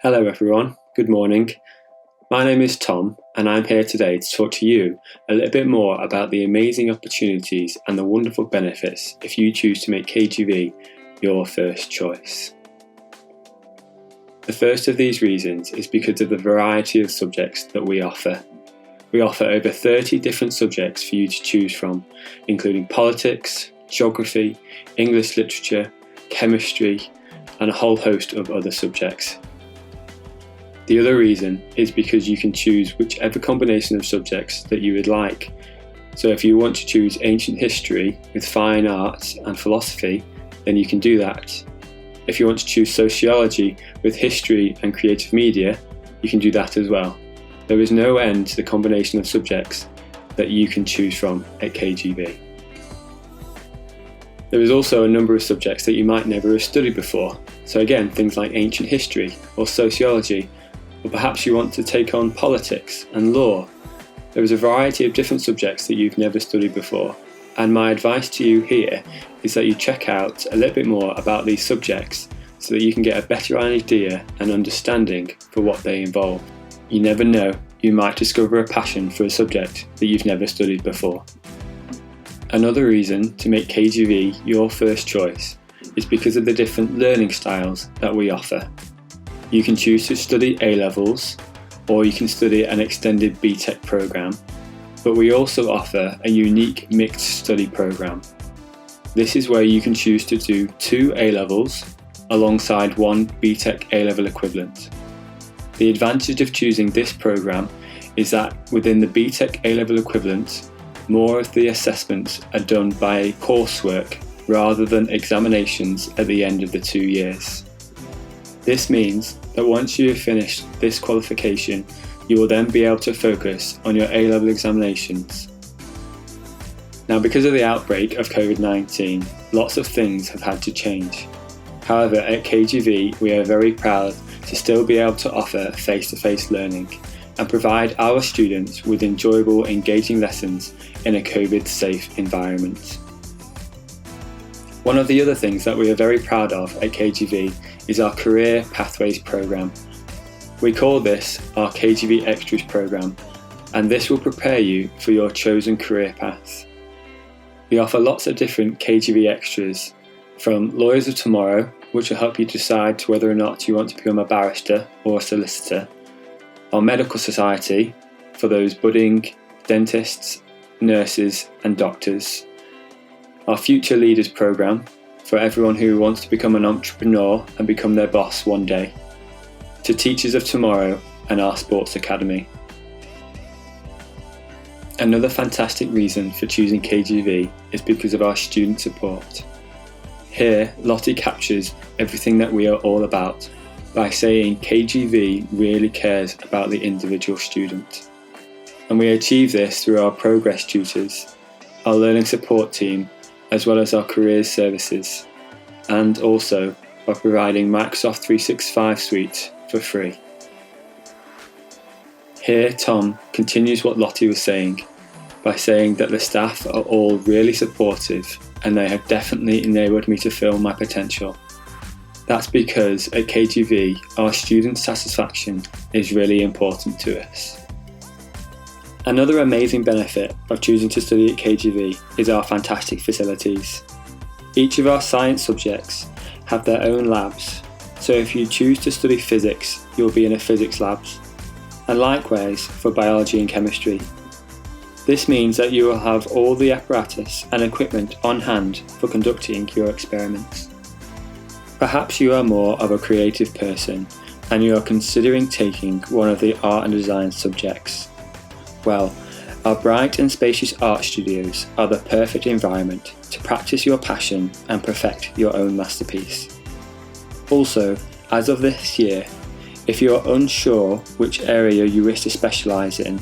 Hello everyone, good morning. My name is Tom and I'm here today to talk to you a little bit more about the amazing opportunities and the wonderful benefits if you choose to make KGV your first choice. The first of these reasons is because of the variety of subjects that we offer. We offer over 30 different subjects for you to choose from, including politics, geography, English literature, chemistry, and a whole host of other subjects. The other reason is because you can choose whichever combination of subjects that you would like. So if you want to choose ancient history with fine arts and philosophy, then you can do that. If you want to choose sociology with history and creative media, you can do that as well. There is no end to the combination of subjects that you can choose from at KGV. There is also a number of subjects that you might never have studied before. So again, things like ancient history or sociology, or perhaps you want to take on politics and law. There is a variety of different subjects that you've never studied before, and my advice to you here is that you check out a little bit more about these subjects so that you can get a better idea and understanding for what they involve. You never know, you might discover a passion for a subject that you've never studied before. Another reason to make KGV your first choice is because of the different learning styles that we offer. You can choose to study A-levels, or you can study an extended BTEC program, but we also offer a unique mixed study program. This is where you can choose to do 2 A-levels alongside 1 BTEC A-level equivalent. The advantage of choosing this program is that within the BTEC A-level equivalent, more of the assessments are done by coursework rather than examinations at the end of the 2 years. This means that once you have finished this qualification, you will then be able to focus on your A-level examinations. Now, because of the outbreak of COVID-19, lots of things have had to change. However, at KGV, we are very proud to still be able to offer face-to-face learning and provide our students with enjoyable, engaging lessons in a COVID-safe environment. One of the other things that we are very proud of at KGV is our Career Pathways program. We call this our KGV Extras program, and this will prepare you for your chosen career path. We offer lots of different KGV Extras, from Lawyers of Tomorrow, which will help you decide whether or not you want to become a barrister or a solicitor, our Medical Society, for those budding dentists, nurses and doctors, our Future Leaders program, for everyone who wants to become an entrepreneur and become their boss one day, to Teachers of Tomorrow and our Sports Academy. Another fantastic reason for choosing KGV is because of our student support. Here, Lottie captures everything that we are all about by saying KGV really cares about the individual student. And we achieve this through our progress tutors, our learning support team, as well as our careers services, and also by providing Microsoft 365 Suite for free. Here, Tom continues what Lottie was saying by saying that the staff are all really supportive and they have definitely enabled me to feel my potential. That's because at KGV, our student satisfaction is really important to us. Another amazing benefit of choosing to study at KGV is our fantastic facilities. Each of our science subjects have their own labs, so if you choose to study physics, you'll be in a physics labs, and likewise for biology and chemistry. This means that you will have all the apparatus and equipment on hand for conducting your experiments. Perhaps you are more of a creative person and you are considering taking one of the art and design subjects. Well, our bright and spacious art studios are the perfect environment to practice your passion and perfect your own masterpiece. Also, as of this year, if you are unsure which area you wish to specialise in,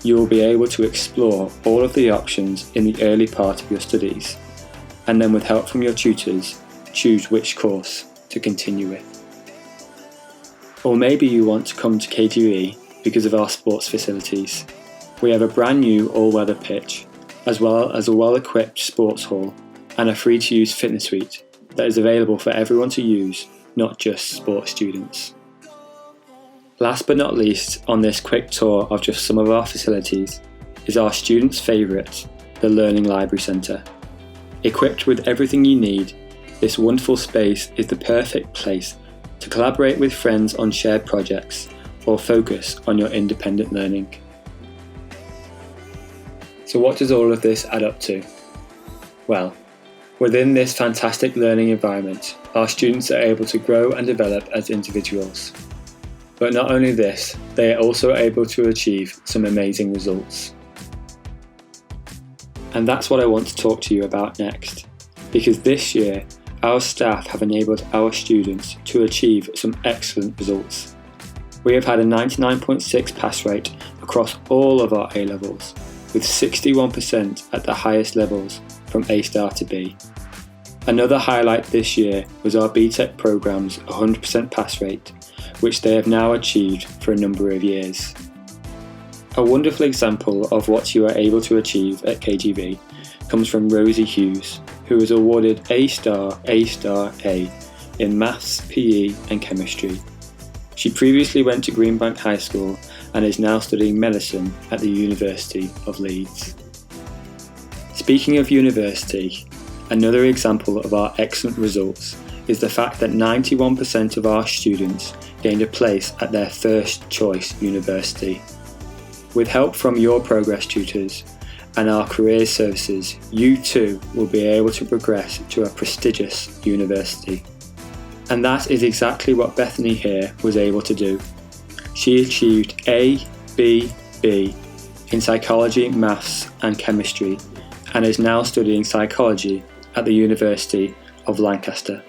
you will be able to explore all of the options in the early part of your studies, and then with help from your tutors, choose which course to continue with. Or maybe you want to come to KGV because of our sports facilities. We have a brand new all-weather pitch, as well as a well-equipped sports hall and a free-to-use fitness suite that is available for everyone to use, not just sports students. Last but not least, on this quick tour of just some of our facilities, is our students' favourite, the Learning Library Centre. Equipped with everything you need, this wonderful space is the perfect place to collaborate with friends on shared projects or focus on your independent learning. So what does all of this add up to? Well, within this fantastic learning environment, our students are able to grow and develop as individuals. But not only this, they are also able to achieve some amazing results. And that's what I want to talk to you about next, because this year, our staff have enabled our students to achieve some excellent results. We have had a 99.6 pass rate across all of our A-levels, with 61% at the highest levels from A-star to B. Another highlight this year was our BTEC program's 100% pass rate, which they have now achieved for a number of years. A wonderful example of what you are able to achieve at KGV comes from Rosie Hughes, who was awarded A-star, A-star, A in Maths, PE and Chemistry. She previously went to Greenbank High School and is now studying medicine at the University of Leeds. Speaking of university, another example of our excellent results is the fact that 91% of our students gained a place at their first choice university. With help from your progress tutors and our careers services, you too will be able to progress to a prestigious university. And that is exactly what Bethany here was able to do. She achieved A, B, B in psychology, maths and chemistry, and is now studying psychology at the University of Lancaster.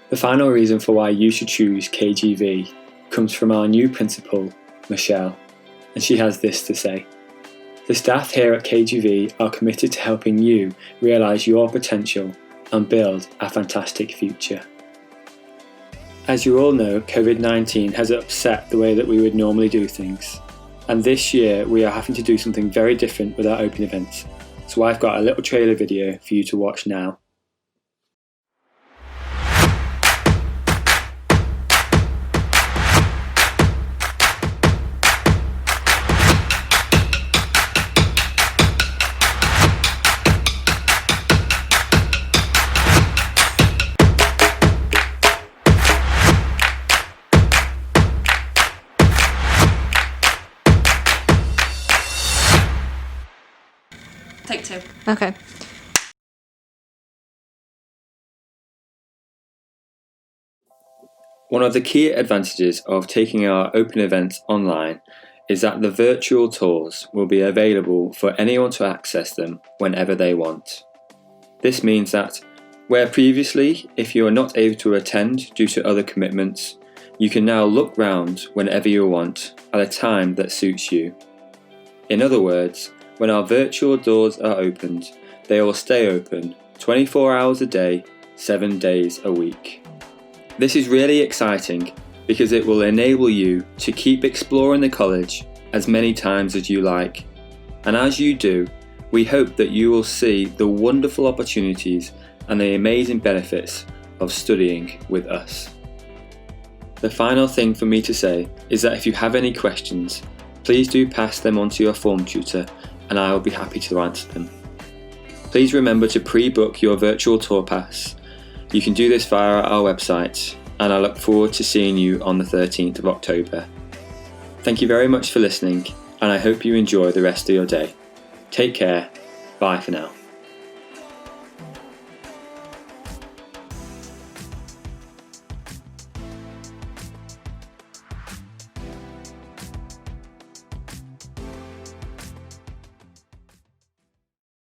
The final reason for why you should choose KGV comes from our new principal, Michelle, and she has this to say. The staff here at KGV are committed to helping you realise your potential and build a fantastic future. As you all know, COVID-19 has upset the way that we would normally do things, and this year we are having to do something very different with our open events, so I've got a little trailer video for you to watch now. Take two. Okay. One of the key advantages of taking our open events online is that the virtual tours will be available for anyone to access them whenever they want. This means that, where previously, if you are not able to attend due to other commitments, you can now look round whenever you want at a time that suits you. In other words, when our virtual doors are opened, they will stay open 24 hours a day, 7 days a week. This is really exciting because it will enable you to keep exploring the college as many times as you like. And as you do, we hope that you will see the wonderful opportunities and the amazing benefits of studying with us. The final thing for me to say is that if you have any questions, please do pass them on to your form tutor and I will be happy to answer them. Please remember to pre-book your virtual tour pass. You can do this via our website, and I look forward to seeing you on the 13th of October. Thank you very much for listening, and I hope you enjoy the rest of your day. Take care. Bye for now.